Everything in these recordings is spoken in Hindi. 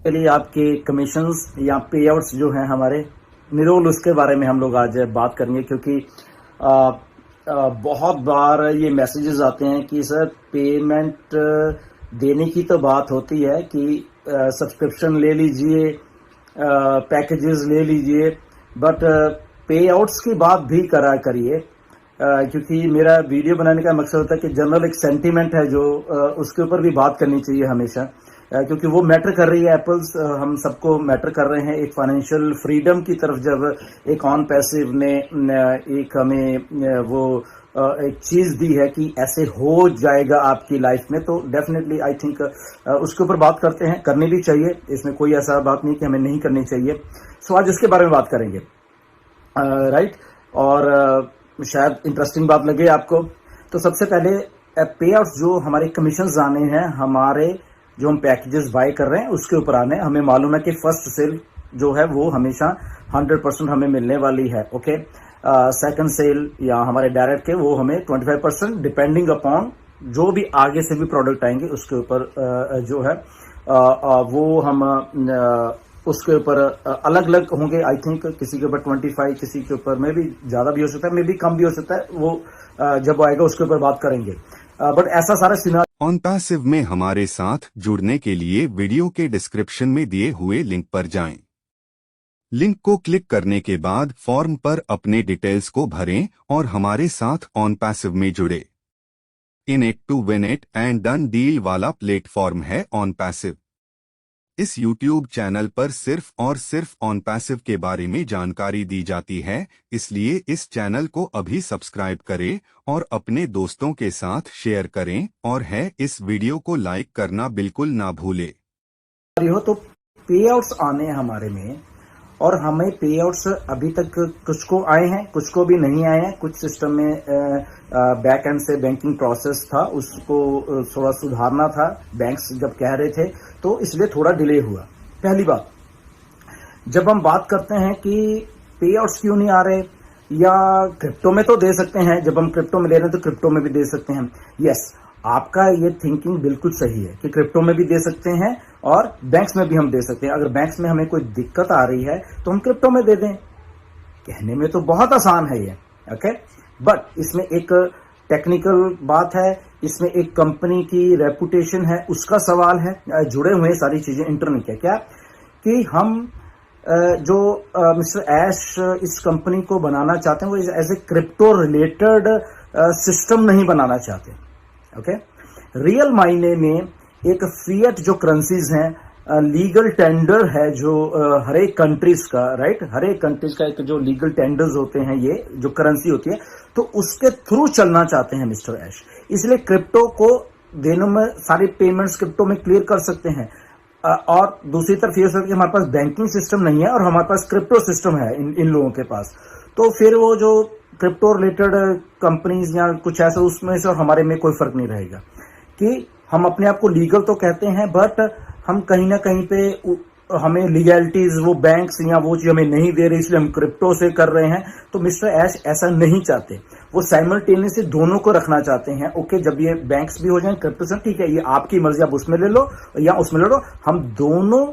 चलिए, आपके कमीशंस या पे आउट्स जो हैं हमारे निरोल, उसके बारे में हम लोग आज बात करेंगे, क्योंकि बहुत बार ये मैसेजेस आते हैं कि सर पेमेंट देने की तो बात होती है कि सब्सक्रिप्शन ले लीजिए, पैकेजेस ले लीजिए, बट पे आउट्स की बात भी करा करिए, क्योंकि मेरा वीडियो बनाने का मकसद होता है कि जनरल एक सेंटीमेंट है जो उसके ऊपर भी बात करनी चाहिए हमेशा, क्योंकि वो मैटर कर रही है। एप्पल्स हम सबको मैटर कर रहे हैं। एक फाइनेंशियल फ्रीडम की तरफ जब एक ऑन पैसिव ने एक हमें वो एक चीज दी है कि ऐसे हो जाएगा आपकी लाइफ में, तो डेफिनेटली आई थिंक उसके ऊपर बात करते हैं, करनी भी चाहिए। इसमें कोई ऐसा बात नहीं कि हमें नहीं करनी चाहिए। सो आज इसके बारे में बात करेंगे, राइट। और शायद इंटरेस्टिंग बात लगे आपको। तो सबसे पहले पे आउट्स जो हमारे कमीशन आने हैं, हमारे जो हम पैकेजेस बाय कर रहे हैं उसके ऊपर आने। हमें मालूम है कि फर्स्ट सेल जो है वो हमेशा 100% हमें मिलने वाली है, ओके। सेकंड सेल या हमारे डायरेक्ट के वो हमें 25% डिपेंडिंग अपॉन जो भी आगे से भी प्रोडक्ट आएंगे उसके ऊपर जो है वो हम उसके ऊपर अलग अलग होंगे। आई थिंक किसी के ऊपर 25, किसी के ऊपर में भी ज्यादा भी हो सकता है, मे भी कम भी हो सकता है। वो जब आएगा उसके ऊपर बात करेंगे, बट ऐसा सारा सिनारियो ऑन पैसिव में हमारे साथ जुड़ने के लिए वीडियो के डिस्क्रिप्शन में दिए हुए लिंक पर जाएं। लिंक को क्लिक करने के बाद फॉर्म पर अपने डिटेल्स को भरें और हमारे साथ ऑन पैसिव में जुड़े। In it to win it and done deal वाला प्लेटफॉर्म है ऑन पैसिव। इस YouTube चैनल पर सिर्फ और सिर्फ ऑन पैसिव के बारे में जानकारी दी जाती है, इसलिए इस चैनल को अभी सब्सक्राइब करें और अपने दोस्तों के साथ शेयर करें, और है इस वीडियो को लाइक करना बिल्कुल ना भूलें। हो तो पे आउट्स आने हैं हमारे में, और हमें पे आउट्स अभी तक कुछ को आए हैं, कुछ को भी नहीं आए हैं। कुछ सिस्टम में बैक एंड से बैंकिंग प्रोसेस था, उसको थोड़ा सुधारना था, बैंक्स जब कह रहे थे, तो इसलिए थोड़ा डिले हुआ। पहली बात, जब हम बात करते हैं कि पे आउट्स क्यों नहीं आ रहे, या क्रिप्टो में तो दे सकते हैं, जब हम क्रिप्टो में ले रहे हैं तो क्रिप्टो में भी दे सकते हैं। यस, आपका ये थिंकिंग बिल्कुल सही है कि क्रिप्टो में भी दे सकते हैं और बैंक्स में भी हम दे सकते हैं। अगर बैंक्स में हमें कोई दिक्कत आ रही है तो हम क्रिप्टो में दे दें। कहने में तो बहुत आसान है ये, ओके, बट इसमें एक टेक्निकल बात है, इसमें एक कंपनी की रेपुटेशन है, उसका सवाल है, जुड़े हुए सारी चीजें इंटरनेट है। क्या कि हम जो मिस्टर ऐश इस कंपनी को बनाना चाहते हैं, वो as a crypto related system नहीं बनाना चाहते, ओके। रियल मायने में एक फिएट जो करेंसीज हैं, लीगल टेंडर है जो हर एक कंट्रीज का, राइट, हर एक कंट्रीज का एक जो लीगल टेंडर्स होते हैं, ये जो करेंसी होती है, तो उसके थ्रू चलना चाहते हैं मिस्टर ऐश। इसलिए क्रिप्टो को दिनों में सारी पेमेंट्स क्रिप्टो में क्लियर कर सकते हैं। और दूसरी तरफ ये हो सकता है कि हमारे पास बैंकिंग सिस्टम नहीं है और हमारे पास क्रिप्टो सिस्टम है इन लोगों के पास, तो फिर वो जो क्रिप्टो रिलेटेड कंपनीज या कुछ ऐसा, उसमें से और हमारे में कोई फर्क नहीं रहेगा। कि हम अपने आप को लीगल तो कहते हैं, बट हम कहीं ना कहीं पे हमें लीगैलिटीज वो बैंक्स या वो चीज हमें नहीं दे रही, इसलिए हम क्रिप्टो से कर रहे हैं। तो मिस्टर ऐश ऐसा नहीं चाहते, वो साइमल्टेनियसली दोनों को रखना चाहते हैं। ओके, जब ये बैंक्स भी हो जाए क्रिप्टो से, ठीक है, ये आपकी मर्जी, आप उसमें ले लो या उसमें ले लो, हम दोनों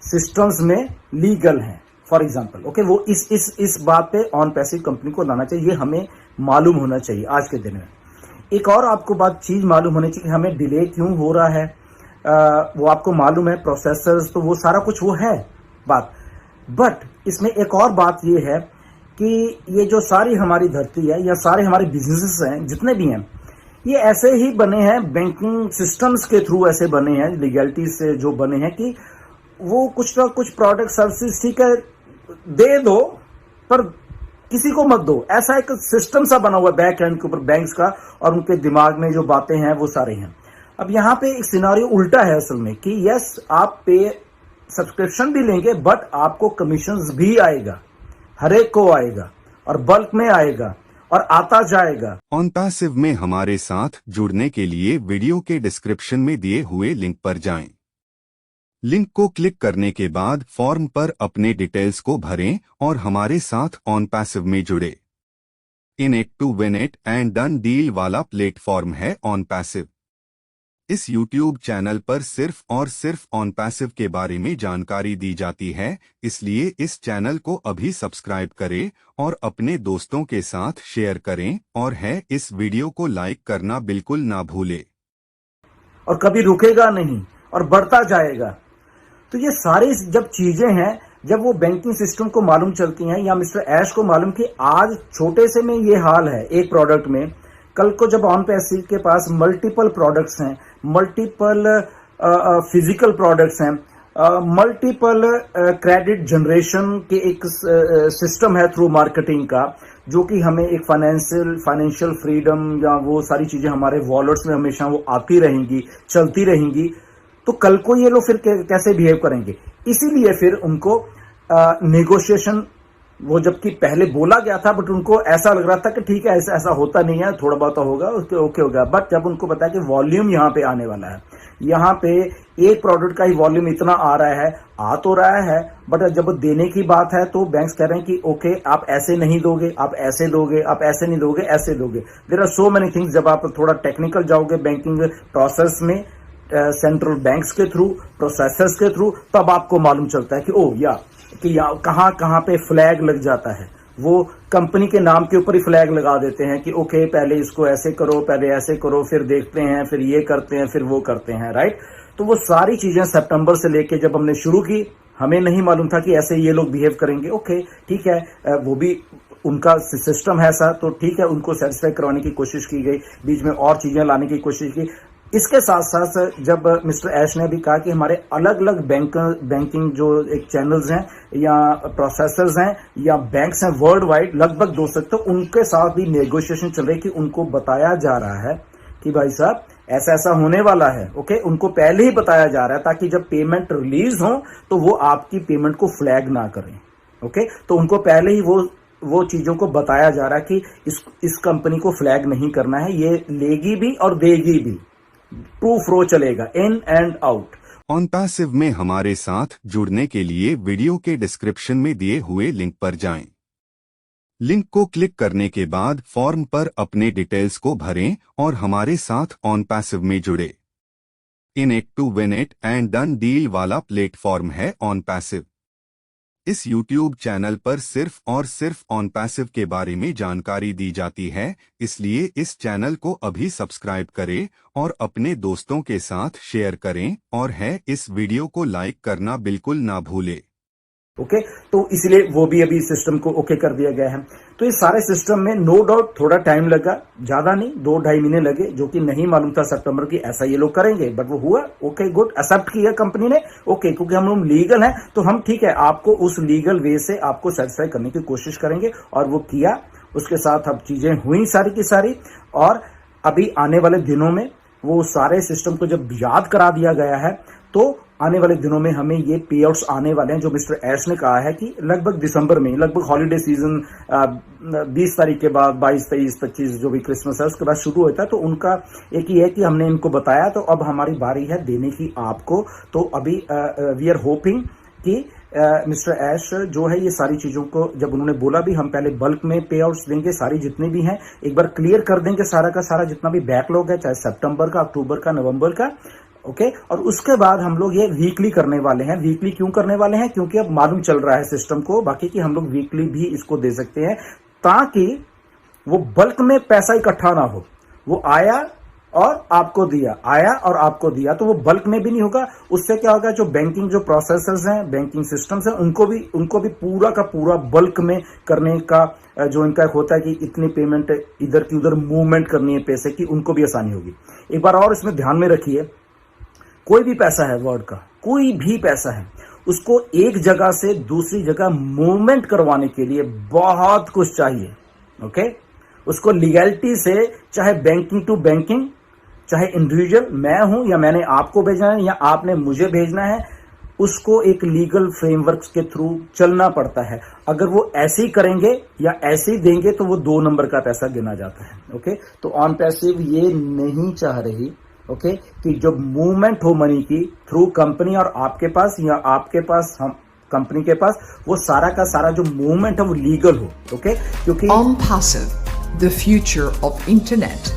सिस्टम्स में लीगल हैं। फॉर एग्जाम्पल, ओके, वो इस बात पे ऑन पैसिव कंपनी को लाना चाहिए, हमें मालूम होना चाहिए आज के दिन में। एक और आपको बात चीज मालूम होनी चाहिए कि हमें डिले क्यों हो रहा है, वो आपको मालूम है, प्रोसेसर्स तो वो सारा कुछ वो है बात। बट इसमें एक और बात ये है कि ये जो सारी हमारी धरती है या सारे हमारे बिजनेसेस हैं जितने भी हैं, ये ऐसे ही बने हैं, बैंकिंग सिस्टम्स के थ्रू ऐसे बने हैं, लीगैलिटी से जो बने हैं कि वो कुछ ना कुछ प्रोडक्ट सर्विसेज ठीक है दे दो, पर किसी को मत दो। ऐसा एक सिस्टम सा बना हुआ है बैक एंड के ऊपर बैंक्स का, और उनके दिमाग में जो बातें हैं वो सारे हैं। अब यहाँ पे एक सिनारियो उल्टा है असल में कि यस, आप पे सब्सक्रिप्शन भी लेंगे, बट आपको कमीशंस भी आएगा, हर एक को आएगा और बल्क में आएगा और आता जाएगा। ऑन पैसिव में हमारे साथ जुड़ने के लिए वीडियो के डिस्क्रिप्शन में दिए हुए लिंक पर जाएं। लिंक को क्लिक करने के बाद फॉर्म पर अपने डिटेल्स को भरें और हमारे साथ ऑन पैसिव में जुड़े। In it to win it and done deal वाला प्लेटफॉर्म है ऑन पैसिव। इस YouTube चैनल पर सिर्फ और सिर्फ ऑन पैसिव के बारे में जानकारी दी जाती है, इसलिए इस चैनल को अभी सब्सक्राइब करें और अपने दोस्तों के साथ शेयर करें और इस वीडियो को लाइक करना बिल्कुल ना भूलें। और कभी रुकेगा नहीं और बढ़ता जाएगा। तो ये सारी जब चीजें हैं, जब वो बैंकिंग सिस्टम को मालूम चलती हैं या मिस्टर ऐश को मालूम कि आज छोटे से में ये हाल है एक प्रोडक्ट में, कल को जब ऑन पैसिव के पास मल्टीपल प्रोडक्ट्स हैं, मल्टीपल फिजिकल प्रोडक्ट्स हैं, मल्टीपल क्रेडिट जनरेशन के एक सिस्टम है थ्रू मार्केटिंग का, जो कि हमें एक फाइनेंशियल फ्रीडम या वो सारी चीजें हमारे वॉलेट्स में हमेशा वो आती रहेंगी, चलती रहेंगी, तो कल को ये लोग फिर कैसे बिहेव करेंगे। इसीलिए फिर उनको नेगोशिएशन, वो जबकि पहले बोला गया था बट उनको ऐसा लग रहा था कि ठीक है ऐसा होता नहीं है, थोड़ा बहुत होगा उसके ओके होगा, बट जब उनको बताया कि वॉल्यूम यहाँ पे आने वाला है, यहाँ पे एक प्रोडक्ट का ही वॉल्यूम इतना आ रहा है, आ तो रहा है, बट जब देने की बात है तो बैंक्स कह रहे हैं कि ओके आप ऐसे नहीं दोगे, आप ऐसे दोगे, आप ऐसे नहीं दोगे, ऐसे दोगे। There are so many things. जब आप थोड़ा टेक्निकल जाओगे बैंकिंग प्रोसेस में, सेंट्रल बैंक्स के थ्रू, प्रोसेसर्स के थ्रू, तब आपको मालूम चलता है कि ओ कि कहां कहां पे फ्लैग लग जाता है। वो कंपनी के नाम के ऊपर ही फ्लैग लगा देते हैं कि ओके पहले इसको ऐसे करो, पहले ऐसे करो, फिर देखते हैं, फिर ये करते हैं, फिर वो करते हैं, राइट। तो वो सारी चीजें सितंबर से लेके जब हमने शुरू की, हमें नहीं मालूम था कि ऐसे ये लोग बिहेव करेंगे। ओके ठीक है, वो भी उनका सिस्टम है ऐसा, तो ठीक है, उनको सेटिस्फाई करवाने की कोशिश की गई, बीच में और चीजें लाने की कोशिश की। इसके साथ साथ जब मिस्टर ऐश ने भी कहा कि हमारे अलग अलग बैंकिंग जो एक चैनल्स हैं या प्रोसेसर्स हैं या बैंक्स हैं वर्ल्ड वाइड, लगभग 200, तो उनके साथ भी नेगोशिएशन चल रही कि उनको बताया जा रहा है कि भाई साहब ऐसा ऐसा होने वाला है। ओके, उनको पहले ही बताया जा रहा है ताकि जब पेमेंट रिलीज हो तो वो आपकी पेमेंट को फ्लैग ना करें। ओके, तो उनको पहले ही वो चीजों को बताया जा रहा है कि इस कंपनी को फ्लैग नहीं करना है, ये लेगी भी और देगी भी, टू फ्रो चलेगा, in and out. On passive में हमारे साथ जुड़ने के लिए वीडियो के डिस्क्रिप्शन में दिए हुए लिंक पर जाएं। लिंक को क्लिक करने के बाद फॉर्म पर अपने डिटेल्स को भरें और हमारे साथ ऑन पैसिव में जुड़े। In it to win it and done deal वाला प्लेटफॉर्म है ऑन पैसिव। इस YouTube चैनल पर सिर्फ और सिर्फ ऑन पैसिव के बारे में जानकारी दी जाती है, इसलिए इस चैनल को अभी सब्सक्राइब करें और अपने दोस्तों के साथ शेयर करें और इस वीडियो को लाइक करना बिल्कुल ना भूलें। ओके, तो इसलिए वो भी अभी सिस्टम को ओके कर दिया गया है। तो इस सारे सिस्टम में नो डाउट थोड़ा टाइम लगा, ज्यादा नहीं, 2-2.5 महीने लगे, जो कि नहीं मालूम था सितंबर की ऐसा ये लोग करेंगे, बट वो हुआ। ओके गुड, एक्सेप्ट किया कंपनी ने। ओके, क्योंकि हम लोग लीगल हैं तो हम ठीक है, आपको उस लीगल वे से आपको सेटिस्फाई करने की कोशिश करेंगे, और वो किया। उसके साथ अब चीजें हुई सारी की सारी, और अभी आने वाले दिनों में वो सारे सिस्टम को जब याद करा दिया गया है तो आने वाले दिनों में हमें ये पे आउट्स आने वाले हैं, जो मिस्टर ऐश ने कहा है कि लगभग दिसंबर में, लगभग हॉलीडे सीजन 20 तारीख के बाद, 22, 23, 25 जो भी क्रिसमस है उसके बाद शुरू होता है, तो उनका एक ही है कि हमने इनको बताया, तो अब हमारी बारी है देने की आपको। तो अभी वी आर होपिंग कि मिस्टर ऐश जो है ये सारी चीजों को, जब उन्होंने बोला भी हम पहले बल्क में पे आउट्स देंगे, सारी जितनी भी हैं एक बार क्लियर कर देंगे, सारा का सारा जितना भी बैकलॉग है, चाहे सितंबर का, अक्टूबर का, नवंबर का। ओके, और उसके बाद हम लोग ये वीकली करने वाले हैं। वीकली क्यों करने वाले हैं? क्योंकि अब मालूम चल रहा है सिस्टम को बाकी कि हम लोग वीकली भी इसको दे सकते हैं, ताकि वो बल्क में पैसा इकट्ठा ना हो। वो आया और आपको दिया, आया और आपको दिया, तो वो बल्क में भी नहीं होगा। उससे क्या होगा, जो बैंकिंग जो प्रोसेसर्स हैं, बैंकिंग सिस्टम्स हैं, उनको भी पूरा का पूरा बल्क में करने का जो इनका होता है कि इतनी पेमेंट इधर की उधर मूवमेंट करनी है पैसे की, उनको भी आसानी होगी। एक बार और इसमें ध्यान में रखिए, कोई भी पैसा है वर्ल्ड का, कोई भी पैसा है, उसको एक जगह से दूसरी जगह मूवमेंट करवाने के लिए बहुत कुछ चाहिए। ओके, उसको लीगैलिटी से, चाहे बैंकिंग टू बैंकिंग, चाहे इंडिविजुअल मैं हूं या मैंने आपको भेजना है या आपने मुझे भेजना है, उसको एक लीगल फ्रेमवर्क के थ्रू चलना पड़ता है। अगर वो ऐसे ही करेंगे या ऐसे ही देंगे तो वो 2 नंबर का पैसा गिना जाता है। ओके, तो ऑन पैसिव ये नहीं चाह रही ओके कि जो मूवमेंट हो मनी की थ्रू कंपनी और आपके पास या आपके पास हम कंपनी के पास, वो सारा का सारा जो मूवमेंट है वो लीगल हो। ओके क्योंकि OnPassive, the future of internet